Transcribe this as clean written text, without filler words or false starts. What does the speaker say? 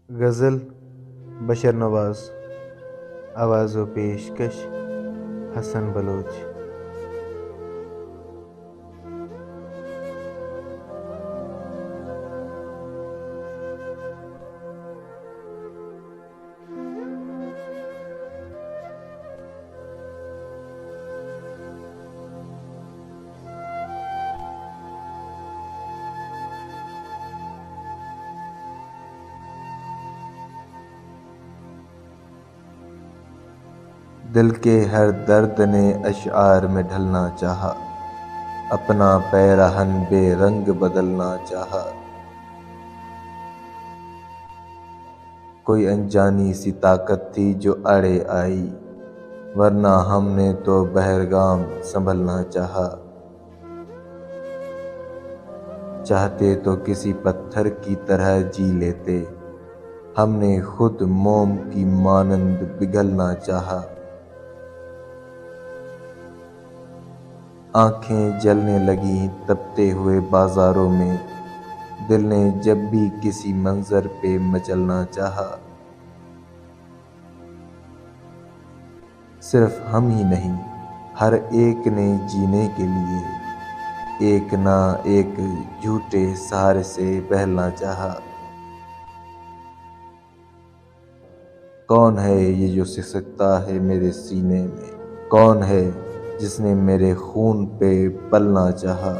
गज़ल बशर नवाज, आवाज़ व पेशकश हसन बलोच। दिल के हर दर्द ने अशआर में ढलना चाहा, अपना पैरहन बेरंग बदलना चाहा। कोई अनजानी सी ताकत थी जो अड़े आई, वरना हमने तो बहरगाम संभलना चाहा। चाहते तो किसी पत्थर की तरह जी लेते, हमने खुद मोम की मानंद पिघलना चाहा। आंखें जलने लगी तपते हुए बाजारों में, दिल ने जब भी किसी मंजर पे मचलना चाहा। सिर्फ हम ही नहीं, हर एक ने जीने के लिए एक ना एक झूठे सहारे से बहलना चाहा। कौन है ये जो सिसकता है मेरे सीने में, कौन है जिसने मेरे खून पे पलना चाहा।